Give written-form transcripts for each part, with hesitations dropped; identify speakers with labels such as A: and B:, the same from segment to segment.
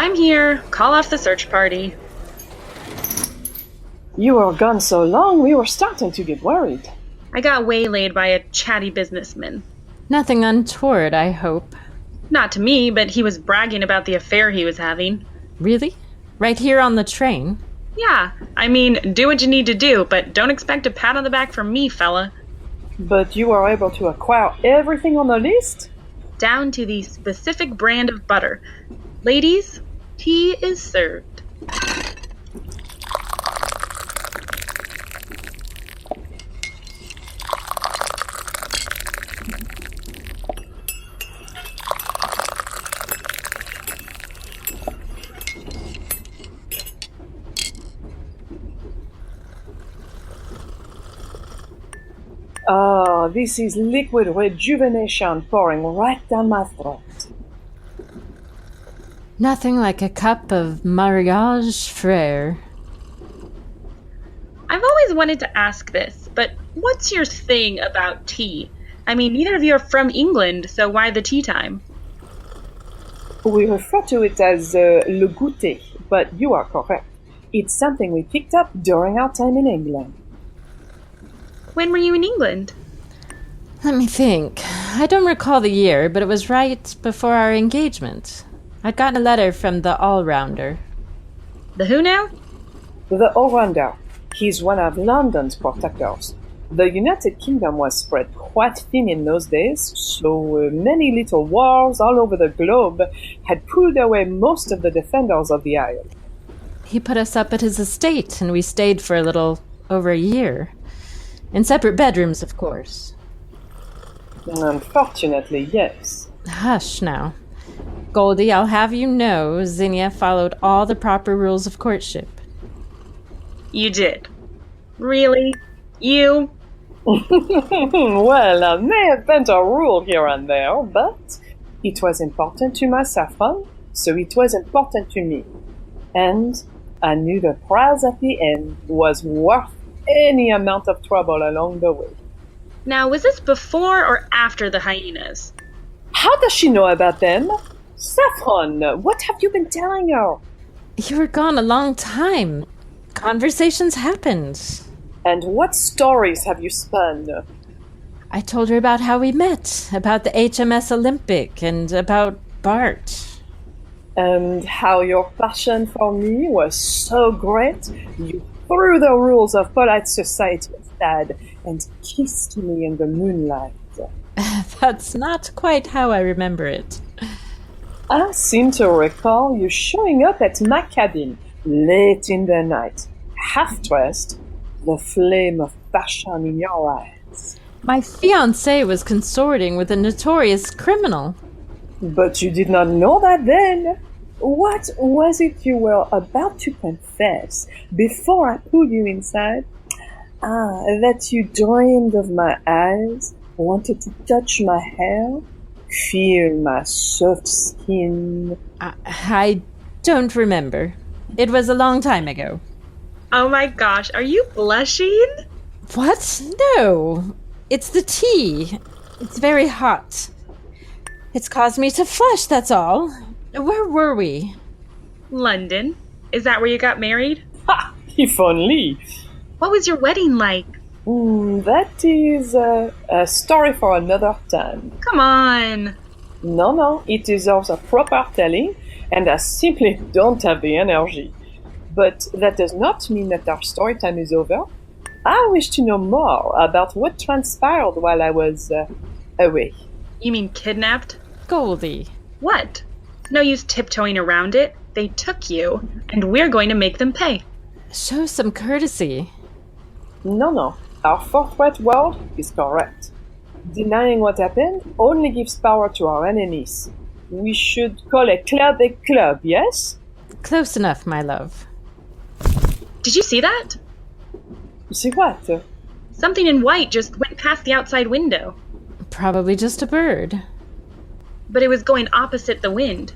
A: I'm here. Call off the search party.
B: You were gone so long, we were starting to get worried.
A: I got waylaid by a chatty businessman.
C: Nothing untoward, I hope.
A: Not to me, but he was bragging about the affair he was having.
C: Really? Right here on the train?
A: Yeah, I mean, do what you need to do, but don't expect a pat on the back from me, fella.
B: But you were able to acquire everything on the list?
A: Down to the specific brand of butter. Ladies, tea is served.
B: Oh, this is liquid rejuvenation pouring right down my throat.
C: Nothing like a cup of mariage frere.
A: I've always wanted to ask this, but what's your thing about tea? I mean, neither of you are from England, so why the tea time?
B: We refer to it as le goûter, but you are correct. It's something we picked up during our time in England.
A: When were you in England?
C: Let me think. I don't recall the year, but it was right before our engagement. I'd gotten a letter from the all-rounder.
A: The who now?
B: The all-rounder. He's one of London's protectors. The United Kingdom was spread quite thin in those days, so many little wars all over the globe had pulled away most of the defenders of the Isle.
C: He put us up at his estate, and we stayed for a little over a year. In separate bedrooms, of course.
B: Unfortunately, yes.
C: Hush now. Goldie, I'll have you know, Zinnia followed all the proper rules of courtship.
A: You did. Really? You?
B: Well, I may have bent a rule here and there, but it was important to my saffron, so it was important to me. And I knew the prize at the end was worth any amount of trouble along the way.
A: Now, was this before or after the hyenas?
B: How does she know about them? Saffron, what have you been telling her?
C: You were gone a long time. Conversations happened.
B: And what stories have you spun?
C: I told her about how we met, about the HMS Olympic, and about Bart.
B: And how your passion for me was so great, you threw the rules of polite society aside and kissed me in the moonlight.
C: That's not quite how I remember it.
B: I seem to recall you showing up at my cabin late in the night, half-dressed, the flame of passion in your eyes.
C: My fiancé was consorting with a notorious criminal.
B: But you did not know that then. What was it you were about to confess before I pulled you inside? That you dreamed of my eyes, wanted to touch my hair, feel my soft skin.
C: I don't remember. It was a long time ago.
A: Oh my gosh, are you blushing?
C: What? No. It's the tea. It's very hot. It's caused me to flush, that's all. Where were we?
A: London. Is that where you got married?
B: Ha! If only.
A: What was your wedding like?
B: That is a story for another time.
A: Come on.
B: No, it deserves a proper telling, and I simply don't have the energy. But that does not mean that our story time is over. I wish to know more about what transpired while I was away.
A: You mean kidnapped?
C: Goldie.
A: What? No use tiptoeing around it. They took you, and we're going to make them pay.
C: Show some courtesy.
B: No. Our forthright word is correct. Denying what happened only gives power to our enemies. We should call a club, yes?
C: Close enough, my love.
A: Did you see that?
B: See what?
A: Something in white just went past the outside window.
C: Probably just a bird.
A: But it was going opposite the wind.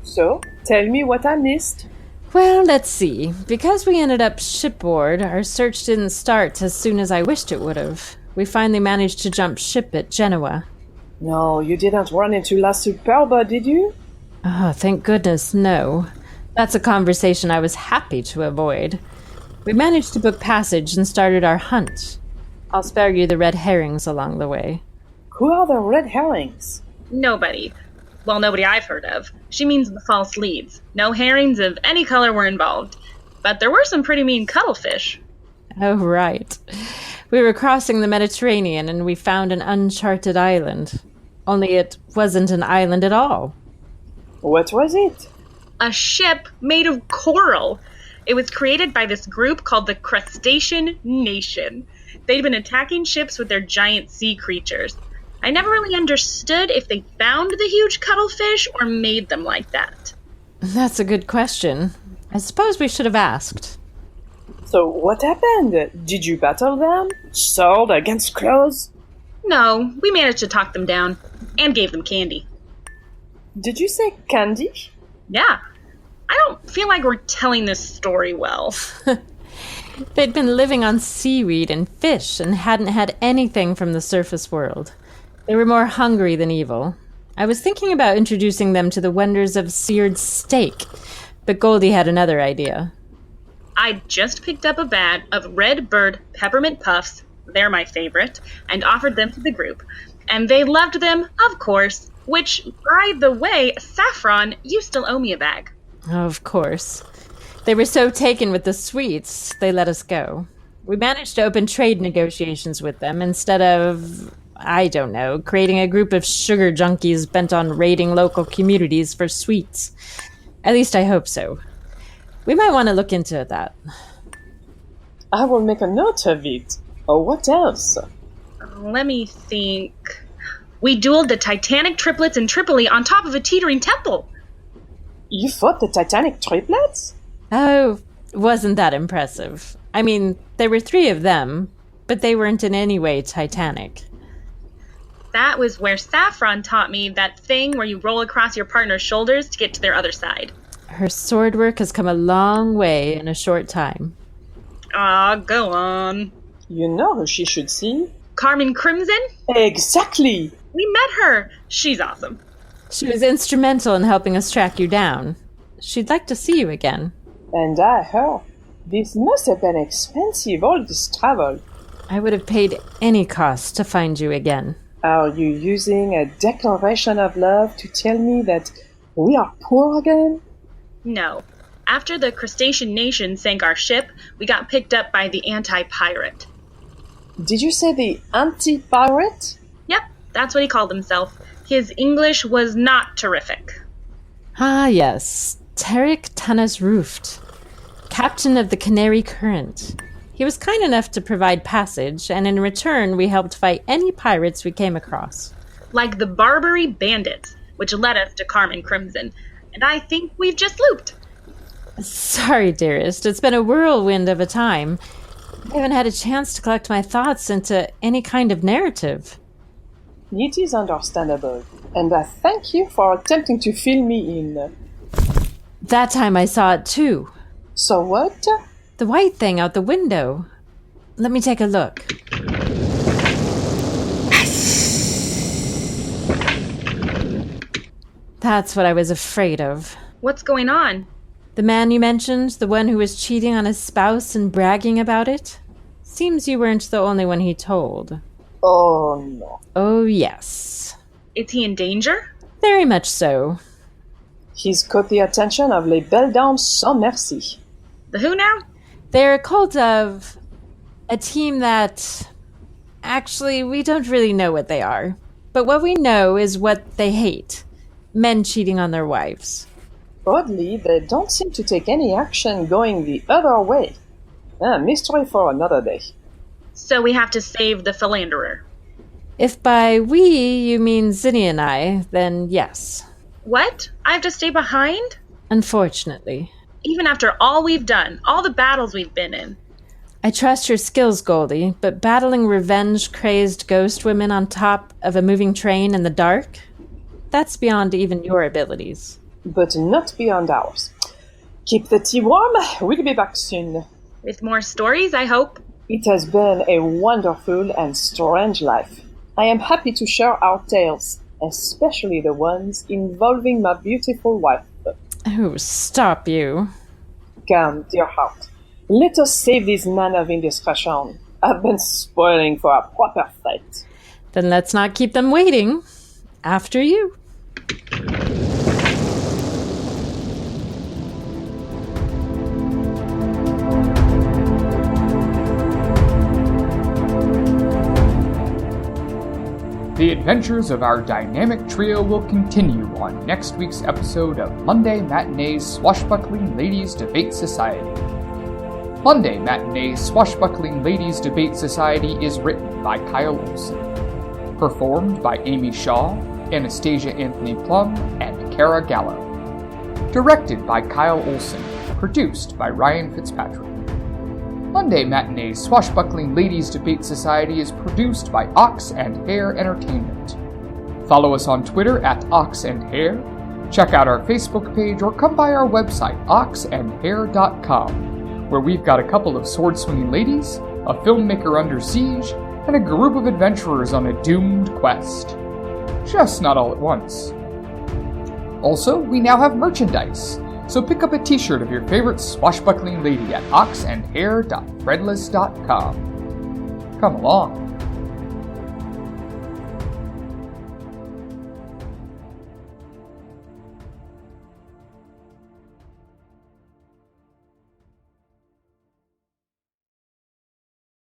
B: So, tell me what I missed.
C: Well, let's see. Because we ended up shipboard, our search didn't start as soon as I wished it would have. We finally managed to jump ship at Genoa.
B: No, you didn't run into La Superba, did you?
C: Oh, thank goodness, no. That's a conversation I was happy to avoid. We managed to book passage and started our hunt. I'll spare you the red herrings along the way.
B: Who are the red herrings?
A: Nobody. Well, nobody I've heard of. She means the false leads. No herrings of any color were involved. But there were some pretty mean cuttlefish.
C: Oh, right. We were crossing the Mediterranean and we found an uncharted island. Only it wasn't an island at all.
B: What was it?
A: A ship made of coral. It was created by this group called the Crustacean Nation. They'd been attacking ships with their giant sea creatures. I never really understood if they found the huge cuttlefish or made them like that.
C: That's a good question. I suppose we should have asked.
B: So what happened? Did you battle them? Sword against claws?
A: No, we managed to talk them down and gave them candy.
B: Did you say candy?
A: Yeah. I don't feel like we're telling this story well.
C: They'd been living on seaweed and fish and hadn't had anything from the surface world. They were more hungry than evil. I was thinking about introducing them to the wonders of seared steak, but Goldie had another idea.
A: I just picked up a bag of Red Bird peppermint puffs, they're my favorite, and offered them to the group. And they loved them, of course, which, by the way, Saffron, you still owe me a bag.
C: Of course. They were so taken with the sweets, they let us go. We managed to open trade negotiations with them instead of, I don't know, creating a group of sugar junkies bent on raiding local communities for sweets. At least I hope so. We might want to look into that.
B: I will make a note of it. Oh, what else?
A: Let me think. We dueled the Titanic triplets in Tripoli on top of a teetering temple.
B: You fought the Titanic triplets?
C: Oh, wasn't that impressive? I mean, there were 3 of them, but they weren't in any way Titanic.
A: That was where Saffron taught me that thing where you roll across your partner's shoulders to get to their other side.
C: Her sword work has come a long way in a short time.
A: Aw, go on.
B: You know who she should see?
A: Carmen Crimson?
B: Exactly!
A: We met her. She's awesome.
C: She was instrumental in helping us track you down. She'd like to see you again.
B: And I heard. This must have been expensive, all this travel.
C: I would have paid any cost to find you again.
B: Are you using a declaration of love to tell me that we are poor again?
A: No. After the Crustacean Nation sank our ship, we got picked up by the anti-pirate.
B: Did you say the anti-pirate?
A: Yep, that's what he called himself. His English was not terrific.
C: Ah, yes. Tarek Tanas Rooft, captain of the Canary Current. He was kind enough to provide passage, and in return we helped fight any pirates we came across.
A: Like the Barbary Bandits, which led us to Carmen Crimson. And I think we've just looped.
C: Sorry, dearest. It's been a whirlwind of a time. I haven't had a chance to collect my thoughts into any kind of narrative.
B: It is understandable, and I thank you for attempting to fill me in.
C: That time I saw it too.
B: So what?
C: The white thing out the window. Let me take a look. That's what I was afraid of.
A: What's going on?
C: The man you mentioned, the one who was cheating on his spouse and bragging about it? Seems you weren't the only one he told.
B: Oh no.
C: Oh, yes.
A: Is he in danger?
C: Very much so.
B: He's caught the attention of Les Belles Dames Sans Merci.
A: The who now?
C: They're a cult of a team that... Actually, we don't really know what they are. But what we know is what they hate. Men cheating on their wives.
B: Oddly, they don't seem to take any action going the other way. A mystery for another day.
A: So we have to save the philanderer.
C: If by we you mean Zinni and I, then yes.
A: What? I have to stay behind?
C: Unfortunately.
A: Even after all we've done, all the battles we've been in.
C: I trust your skills, Goldie, but battling revenge-crazed ghost women on top of a moving train in the dark? That's beyond even your abilities.
B: But not beyond ours. Keep the tea warm, we'll be back soon.
A: With more stories, I hope.
B: It has been a wonderful and strange life. I am happy to share our tales, especially the ones involving my beautiful wife.
C: Oh, stop you.
B: Come, dear heart. Let us save this man of indiscretion. I've been spoiling for a proper fight.
C: Then let's not keep them waiting. After you.
D: The adventures of our dynamic trio will continue on next week's episode of Monday Matinee's Swashbuckling Ladies Debate Society. Monday Matinee's Swashbuckling Ladies Debate Society is written by Kyle Olson. Performed by Amy Shaw, Anastasia Anthony Plum, and Kara Gallo. Directed by Kyle Olson. Produced by Ryan Fitzpatrick. Monday Matinee's Swashbuckling Ladies Debate Society is produced by Ox and Hare Entertainment. Follow us on Twitter at Ox and Hare, check out our Facebook page, or come by our website, oxandhare.com, where we've got a couple of sword-swinging ladies, a filmmaker under siege, and a group of adventurers on a doomed quest. Just not all at once. Also, we now have merchandise. So pick up a t-shirt of your favorite swashbuckling lady at oxandhare.threadless.com. Come along.